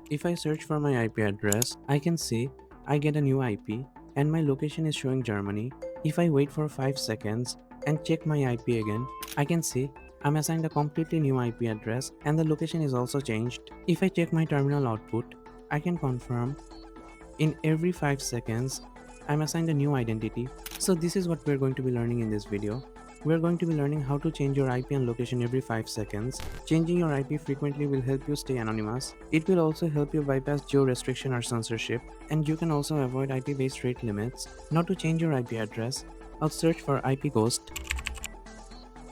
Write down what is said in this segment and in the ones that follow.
If I search for my IP address, I can see I get a new IP and my location is showing Germany. If I wait for 5 seconds and check my IP again, I can see I'm assigned a completely new IP address and the location is also changed. If I check my terminal output, I can confirm in every 5 seconds I'm assigned a new identity. So this is what we're going to be learning in this video. We're going to be learning how to change your IP and location every 5 seconds. Changing your IP frequently will help you stay anonymous. It will also help you bypass geo restriction or censorship, and you can also avoid IP-based rate limits. Now to change your IP address, I'll search for IPGhost.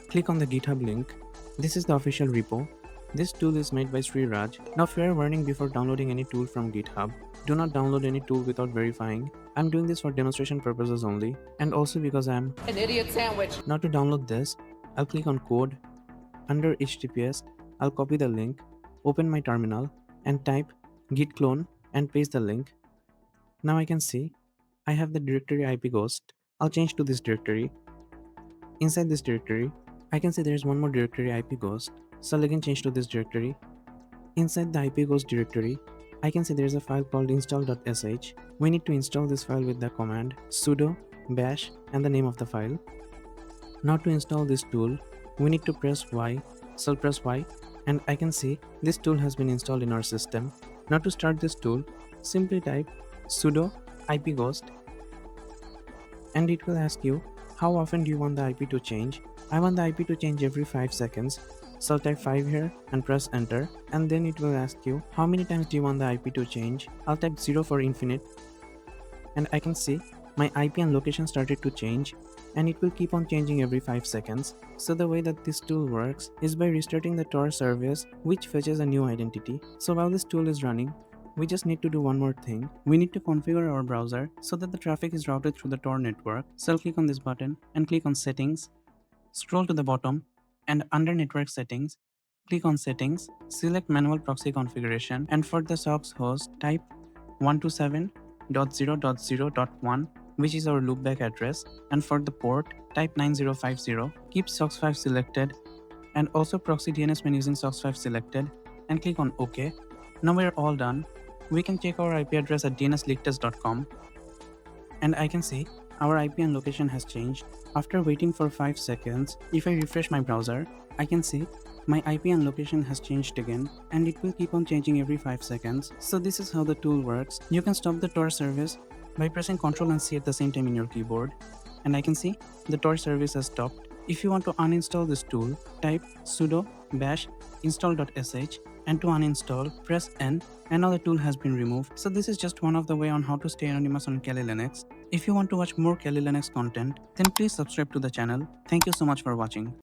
Click on the GitHub link. This is the official repo. This tool is made by Sri Raj. Now fair warning before downloading any tool from GitHub. Do not download any tool without verifying. I'm doing this for demonstration purposes only, and also because I'm an idiot sandwich. Now to download this, I'll click on code. Under HTTPS, I'll copy the link, open my terminal, and type git clone and paste the link. Now I can see I have the directory IPGhost. I'll change to this directory. Inside this directory, I can see there is one more directory IPGhost, so I'll again change to this directory. Inside the IPGhost directory, I can see there is a file called install.sh. We need to install this file with the command sudo bash and the name of the file. Now to install this tool, we need to press Y, so I'll press Y, and I can see this tool has been installed in our system. Now to start this tool, simply type sudo IPGhost, and it will ask you how often do you want the IP to change. I want the IP to change every 5 seconds, so I'll type 5 here and press enter, and then it will ask you how many times do you want the IP to change. I'll type 0 for infinite, and I can see my IP and location started to change, and it will keep on changing every 5 seconds. So the way that this tool works is by restarting the Tor service, which fetches a new identity. So while this tool is running, we just need to do one more thing. We need to configure our browser so that the traffic is routed through the Tor network. So I'll click on this button and click on settings, scroll to the bottom, and under network settings, click on settings, select manual proxy configuration, and for the SOCKS host, type 127.0.0.1, which is our loopback address, and for the port, type 9050. Keep SOCKS 5 selected, and also proxy DNS when using SOCKS 5 selected, and click on OK. Now we're all done. We can check our IP address at dnsleaktest.com, and I can see our IP and location has changed. After waiting for 5 seconds, if I refresh my browser, I can see my IP and location has changed again, and it will keep on changing every 5 seconds. So this is how the tool works. You can stop the Tor service by pressing Ctrl and C at the same time in your keyboard, and I can see the Tor service has stopped. If you want to uninstall this tool, type sudo bash install.sh, and to uninstall, press N, and now the tool has been removed. So this is just one of the way on how to stay anonymous on Kali Linux. If you want to watch more Kali Linux content, then please subscribe to the channel. Thank you so much for watching.